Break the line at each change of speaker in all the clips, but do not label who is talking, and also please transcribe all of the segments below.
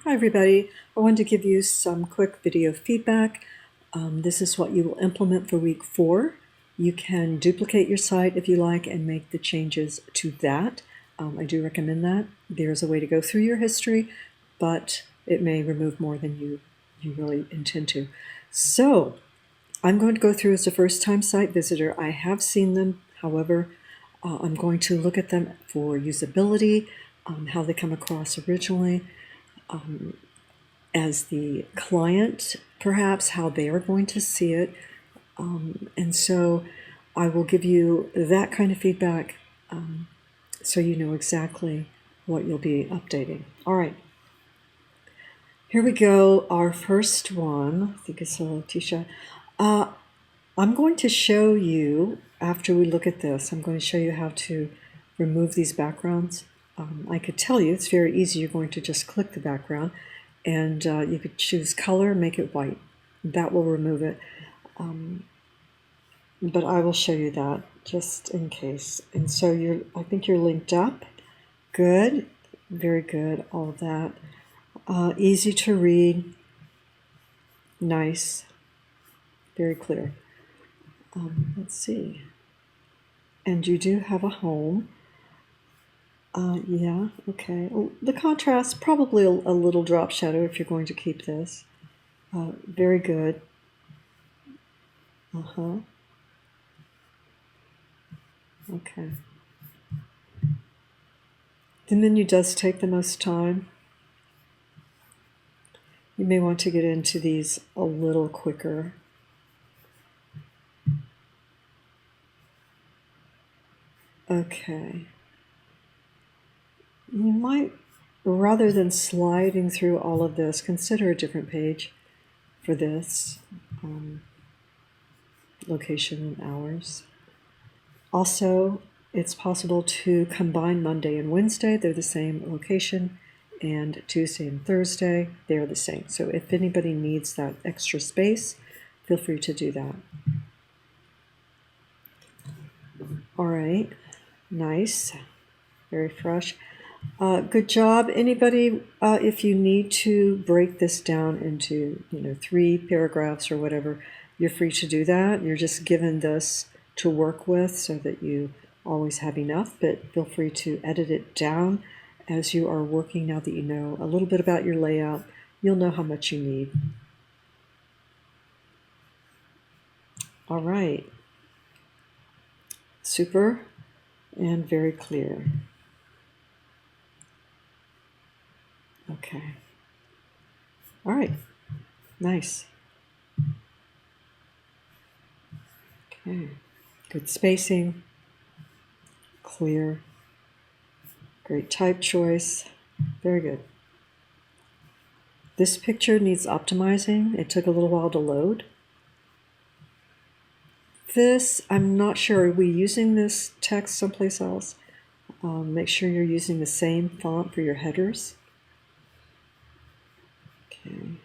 Hi everybody, I wanted to give you some quick video feedback. This is what you will implement for week 4. You can duplicate your site if you like and make the changes to that. I do recommend that. There's a way to go through your history, but it may remove more than you really intend to. So I'm going to go through as a first-time site visitor. I have seen them, however, I'm going to look at them for usability, how they come across originally, as the client, perhaps how they are going to see it. And so I will give you that kind of feedback so you know exactly what you'll be updating. All right. Here we go. Our first one, I think it's Letitia. I'm going to show you, after we look at this, I'm going to show you how to remove these backgrounds. I could tell you it's very easy. You're going to just click the background and you could choose color, make it white. That will remove it. But I will show you that just in case. And so I think you're linked up. Good, very good, all of that. Easy to read, nice, very clear. Let's see. And you do have a home. Yeah, okay. Well, the contrast, probably a little drop shadow if you're going to keep this. Very good. Okay. The menu does take the most time. You may want to get into these a little quicker. Okay. You might, rather than sliding through all of this, consider a different page for this. Location and hours. Also, it's possible to combine Monday and Wednesday. They're the same location. And Tuesday and Thursday, they're the same. So if anybody needs that extra space, feel free to do that. All right, nice, very fresh. Good job. Anybody, if you need to break this down into 3 paragraphs or whatever, you're free to do that. You're just given this to work with so that you always have enough, but feel free to edit it down as you are working. Now that you know a little bit about your layout, you'll know how much you need. All right. Super and very clear. Okay. All right. Nice. Okay. Good spacing. Clear. Great type choice. Very good. This picture needs optimizing. It took a little while to load. This, I'm not sure. Are we using this text someplace else? Make sure you're using the same font for your headers. Okay.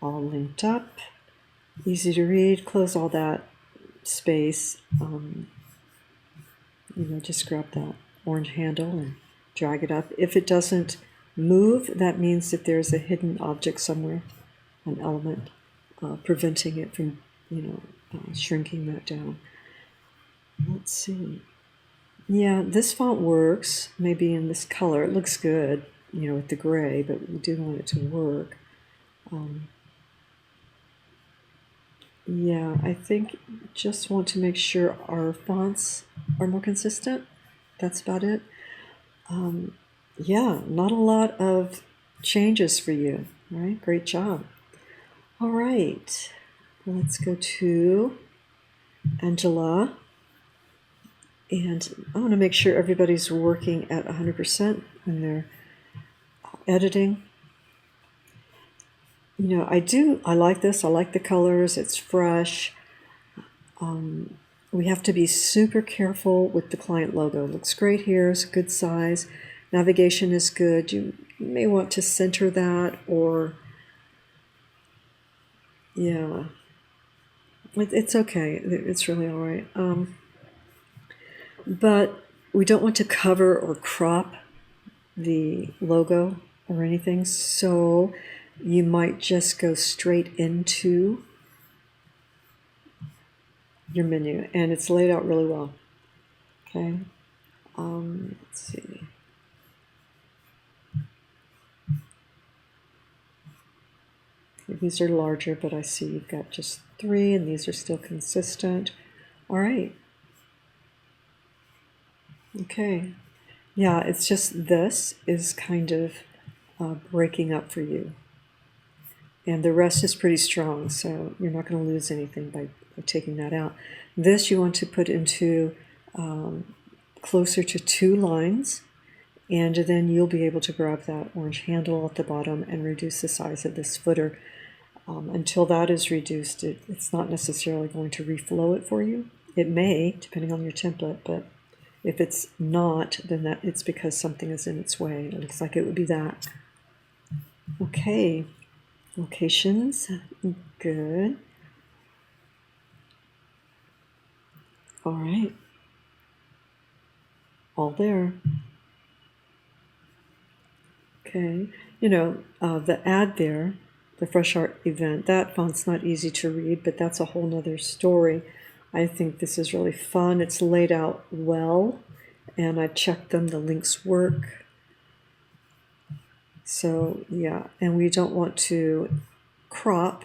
All linked up. Easy to read. Close all that space. Just grab that orange handle and drag it up. If it doesn't move, that means that there's a hidden object somewhere, an element, preventing it from, shrinking that down. Let's see. Yeah, this font works, maybe in this color. It looks good, with the gray, but we do want it to work. Yeah, I think just want to make sure our fonts are more consistent. That's about it. Yeah, not a lot of changes for you, right? Great job. All right, let's go to Angela. And I want to make sure everybody's working at 100% when they're editing. I like this. I like the colors. It's fresh. We have to be super careful with the client logo. It looks great here. It's a good size. Navigation is good. You may want to center that, or yeah, it's okay. It's really all right. But we don't want to cover or crop the logo or anything. So you might just go straight into your menu, and it's laid out really well. Okay. Let's see. These are larger, but I see you've got just 3, and these are still consistent. All right. Okay. Yeah, it's just this is kind of breaking up for you. And the rest is pretty strong, so you're not going to lose anything by taking that out. This you want to put into closer to 2 lines, and then you'll be able to grab that orange handle at the bottom and reduce the size of this footer. Until that is reduced, it's not necessarily going to reflow it for you. It may, depending on your template, but if it's not, then it's because something is in its way. It looks like it would be that. Okay, locations, good. All right, all there. Okay, the ad there, the Fresh Art event, that font's not easy to read, but that's a whole nother story. I think this is really fun. It's laid out well, and I checked them, the links work. So yeah, and we don't want to crop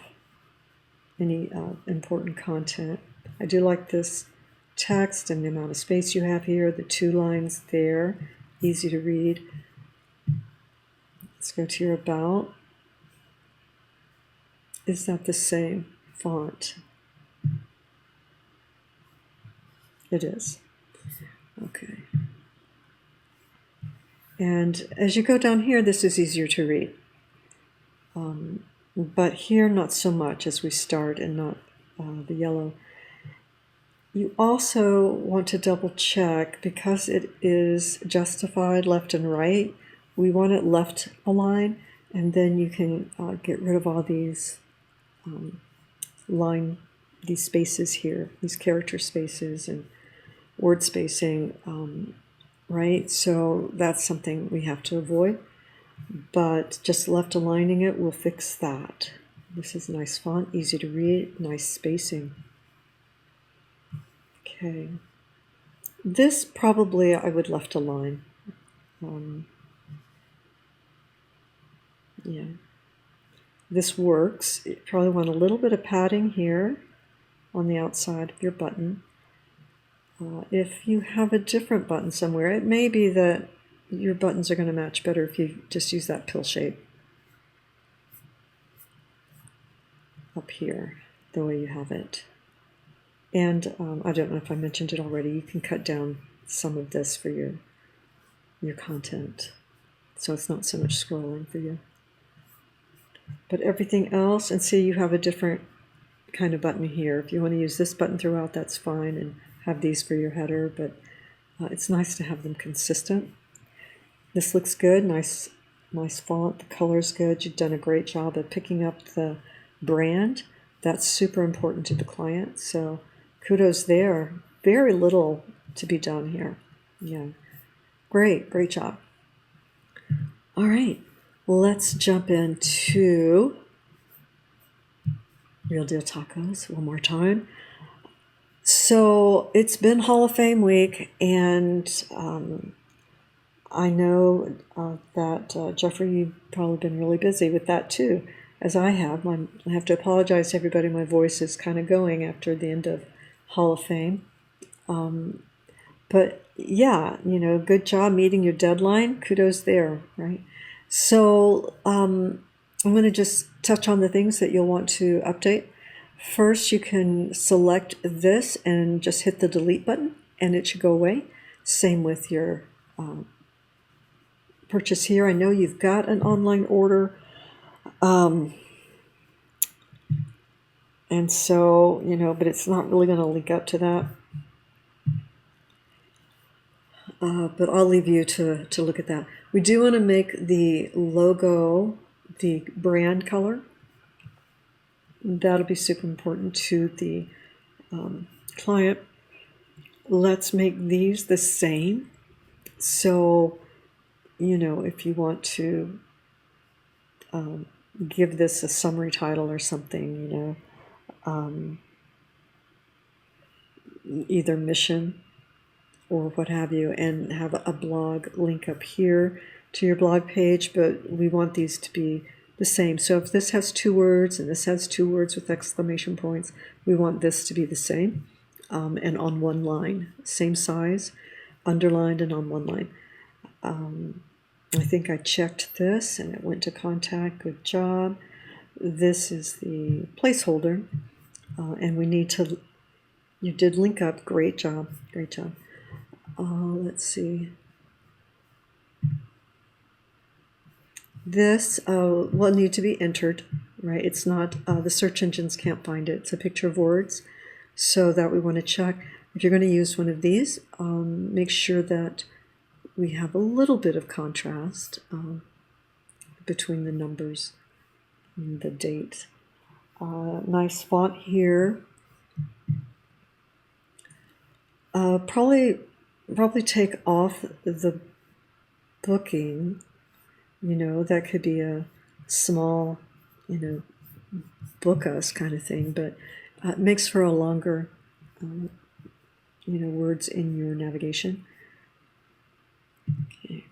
any important content. I do like this text and the amount of space you have here, the 2 lines there, easy to read. Let's go to your about. Is that the same font? It is. Okay. And as you go down here, this is easier to read. But here, not so much as we start, and not the yellow. You also want to double check, because it is justified left and right, we want it left align, and then you can get rid of all these these spaces here, these character spaces and word spacing, right? So that's something we have to avoid, but just left aligning it will fix that. This is a nice font, easy to read, nice spacing. Okay. This probably I would left align. Yeah. This works. You probably want a little bit of padding here on the outside of your button. If you have a different button somewhere, it may be that your buttons are going to match better if you just use that pill shape up here, the way you have it. And I don't know if I mentioned it already, you can cut down some of this for your content, so it's not so much scrolling for you. But everything else, and see you have a different kind of button here. If you want to use this button throughout, that's fine, and have these for your header, but it's nice to have them consistent. This looks good, nice font, the color's good. You've done a great job of picking up the brand. That's super important to the client, so kudos there. Very little to be done here. Yeah, great job. All right, let's jump into Real Deal Tacos one more time. So it's been Hall of Fame week, and I know that Jeffrey, you've probably been really busy with that too, as I have. I have to apologize to everybody. My voice is kind of going after the end of Hall of Fame. But yeah, good job meeting your deadline. Kudos there, right? So I'm going to just touch on the things that you'll want to update. First, you can select this and just hit the delete button, and it should go away. Same with your purchase here. I know you've got an online order, and so, but it's not really going to link up to that. But I'll leave you to look at that. We do want to make the logo the brand color. That'll be super important to the client. Let's make these the same. So, if you want to give this a summary title or something, either mission or what have you, and have a blog link up here to your blog page, but we want these to be the same. So if this has 2 words and this has 2 words with exclamation points, we want this to be the same, and on one line, same size, underlined and on one line. I think I checked this and it went to contact. Good job. This is the placeholder, and we need to, you did link up. Great job. Great job. Let's see. This will need to be entered, right? It's not, the search engines can't find it. It's a picture of words. So that we want to check. If you're going to use one of these, make sure that we have a little bit of contrast between the numbers and the date. Nice font here. Probably take off the booking. That could be a small, book us kind of thing, but it makes for a longer, words in your navigation. Okay.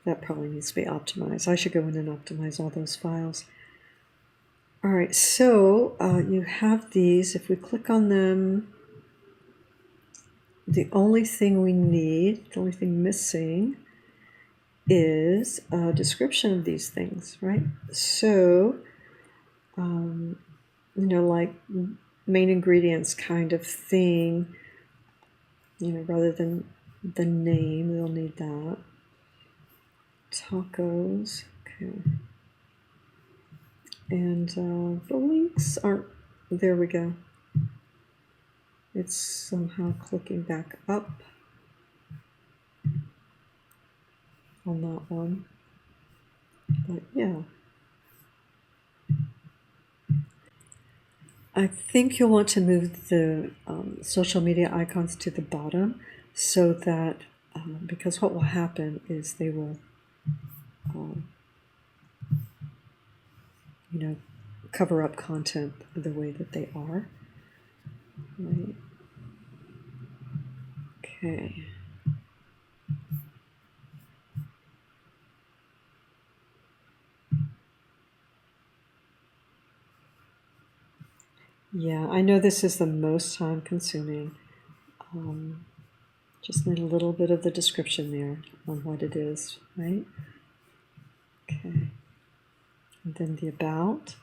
That probably needs to be optimized. I should go in and optimize all those files. All right, so you have these. If we click on them, the only thing we need, the only thing missing is a description of these things, right? So, like main ingredients kind of thing, rather than the name, we'll need that. Tacos, okay. And the links aren't, there we go. It's somehow clicking back up on that one. But yeah. I think you'll want to move the social media icons to the bottom so that, because what will happen is they will, cover up content the way that they are. Right. Okay. Yeah, I know this is the most time consuming. Just need a little bit of the description there on what it is, right? Okay. And then the about.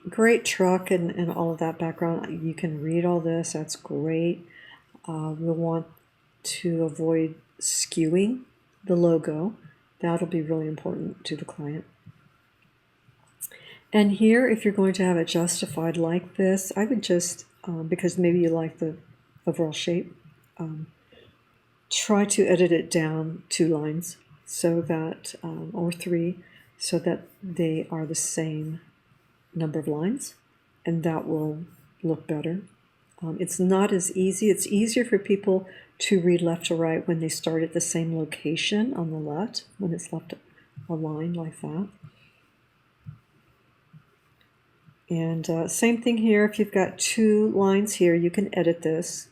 Great truck and all of that background. You can read all this. That's great. We'll want to avoid skewing the logo. That'll be really important to the client. And here, if you're going to have it justified like this, I would just, because maybe you like the overall shape, try to edit it down 2 lines so that, or 3, so that they are the same number of lines, and that will look better. It's not as easy. It's easier for people to read left to right when they start at the same location on the left, when it's left a line like that. And same thing here. If you've got 2 lines here, you can edit this,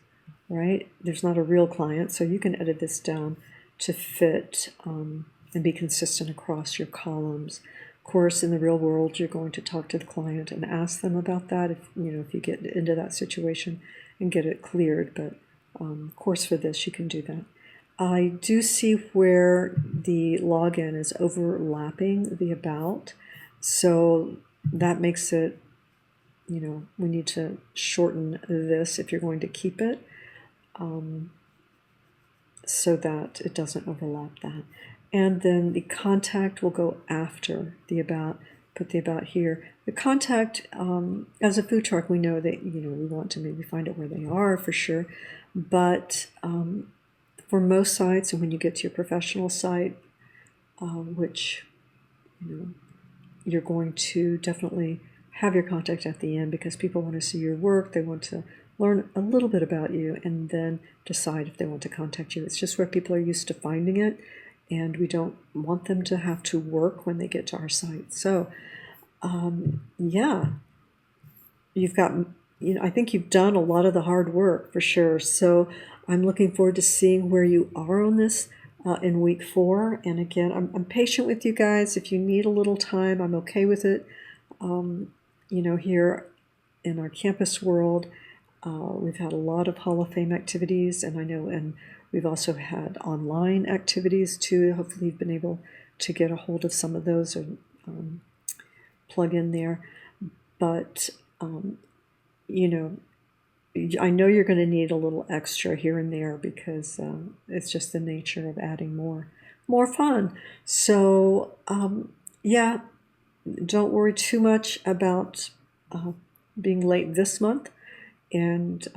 right? There's not a real client, so you can edit this down to fit and be consistent across your columns. Of course, in the real world, you're going to talk to the client and ask them about that if you get into that situation and get it cleared. But of course, for this, you can do that. I do see where the login is overlapping the about, so that makes it, we need to shorten this if you're going to keep it, so that it doesn't overlap that. And then the contact will go after the about. Put the about here. The contact, as a food truck, we know that we want to maybe find out where they are for sure. But for most sites, and when you get to your professional site, which you're going to definitely have your contact at the end, because people want to see your work. They want to learn a little bit about you and then decide if they want to contact you. It's just where people are used to finding it. and we don't want them to have to work when they get to our site. So, yeah, you've got, I think you've done a lot of the hard work for sure. So I'm looking forward to seeing where you are on this in week 4. And again, I'm patient with you guys. If you need a little time, I'm okay with it. Here in our campus world, we've had a lot of Hall of Fame activities, and I know, and we've also had online activities too. Hopefully you've been able to get a hold of some of those or plug in there. But, I know you're going to need a little extra here and there because it's just the nature of adding more fun. So, yeah, don't worry too much about being late this month, and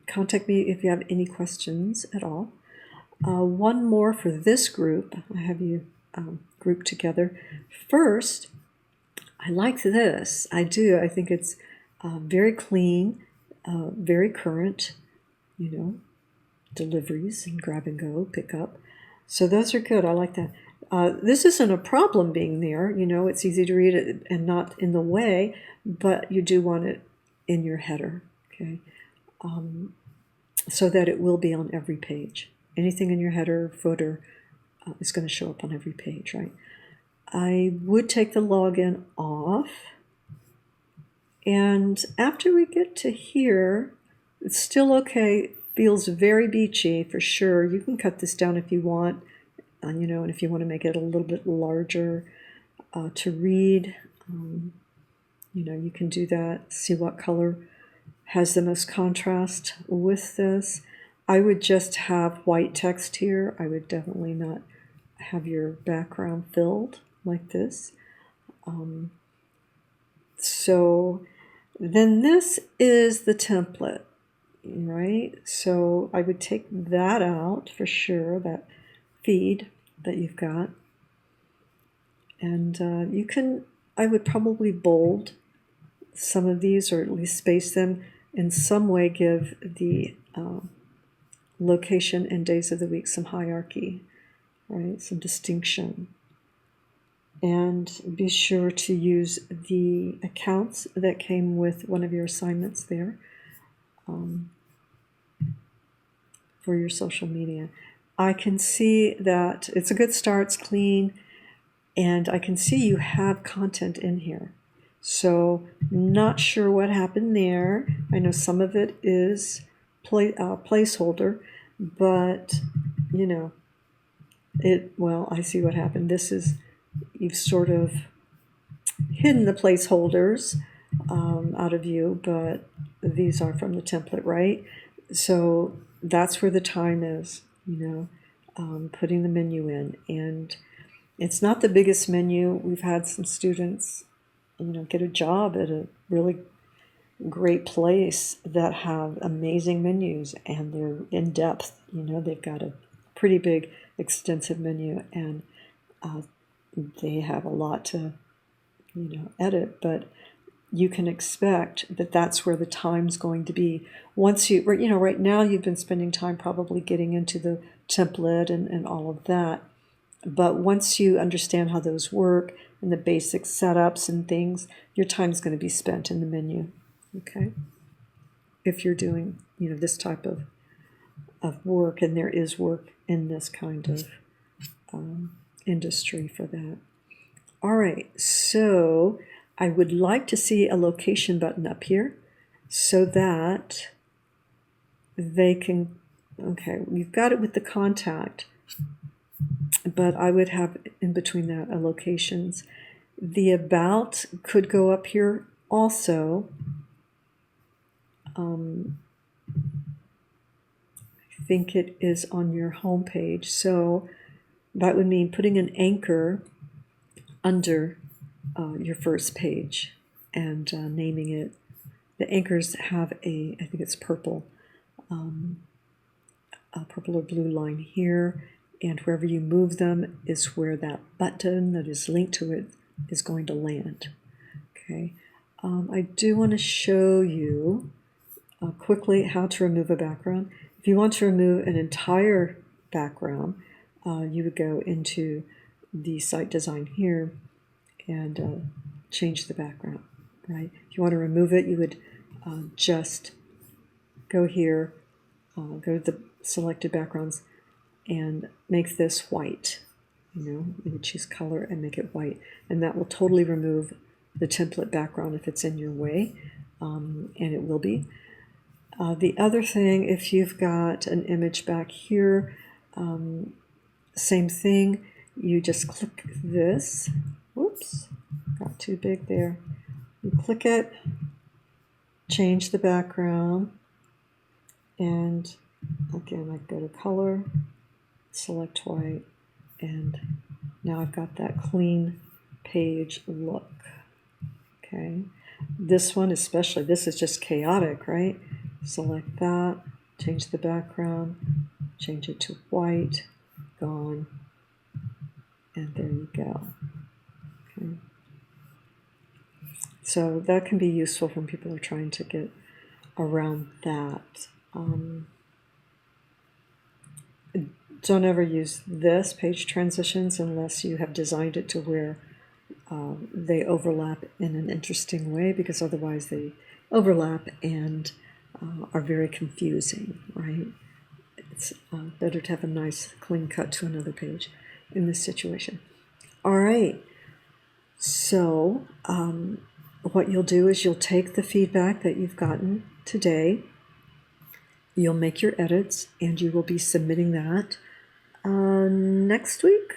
contact me if you have any questions at all. One more for this group. I have you grouped together. First, I like this. I do. I think it's very clean, very current, deliveries and grab and go, pick up. So those are good. I like that. This isn't a problem being there. It's easy to read it and not in the way, but you do want it in your header, okay? So that it will be on every page. Anything in your header, footer is going to show up on every page, right? I would take the login off. And after we get to here, it's still okay. Feels very beachy for sure. You can cut this down if you want, and if you want to make it a little bit larger to read, you can do that. See what color has the most contrast with this. I would just have white text here. I would definitely not have your background filled like this. So then this is the template, right? So I would take that out for sure, that feed that you've got. And I would probably bold some of these, or at least space them in some way, give the location and days of the week some hierarchy, right? Some distinction. And be sure to use the accounts that came with one of your assignments there for your social media. I can see that it's a good start, it's clean, and I can see you have content in here. So not sure what happened there. I know some of it is placeholder, but I see what happened. You've sort of hidden the placeholders out of view, but these are from the template, right? So that's where the time is, putting the menu in. And it's not the biggest menu. We've had some students, get a job at a really great place that have amazing menus, and they're in depth. They've got a pretty big, extensive menu, and they have a lot to, edit, but you can expect that that's where the time's going to be. Once right now you've been spending time probably getting into the template and all of that. But once you understand how those work and the basic setups and things, your time's going to be spent in the menu, okay? If you're doing, this type of work, and there is work in this kind of industry for that. All right, so I would like to see a location button up here so that they can, okay, you've got it with the contact, but I would have in between that a locations. The about could go up here also. I think it is on your home page, so that would mean putting an anchor under your first page and naming it. The anchors have I think it's purple, a purple or blue line here, and wherever you move them is where that button that is linked to it is going to land. Okay, I do want to show you quickly how to remove a background. If you want to remove an entire background, you would go into the site design here and change the background, right? If you want to remove it, you would just go here, go to the selected backgrounds, and make this white. You would choose color and make it white, and that will totally remove the template background if it's in your way, and it will be. The other thing, if you've got an image back here, same thing, you just click this. Whoops, got too big there. You click it, change the background, and again, I go to color, select white, and now I've got that clean page look. Okay, this one especially, this is just chaotic, right? Select that, change the background, change it to white, gone, and there you go. Okay. So that can be useful when people are trying to get around that. Don't ever use this, page transitions, unless you have designed it to where they overlap in an interesting way, because otherwise they overlap and are very confusing, right? It's better to have a nice clean cut to another page in this situation. All right, so what you'll do is you'll take the feedback that you've gotten today, you'll make your edits, and you will be submitting that next week.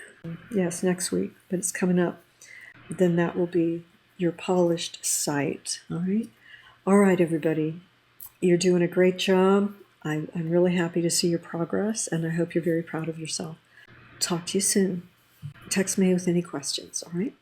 Yes, next week, but it's coming up. Then that will be your polished site. All right, everybody. You're doing a great job. I'm really happy to see your progress, and I hope you're very proud of yourself. Talk to you soon. Text me with any questions, all right?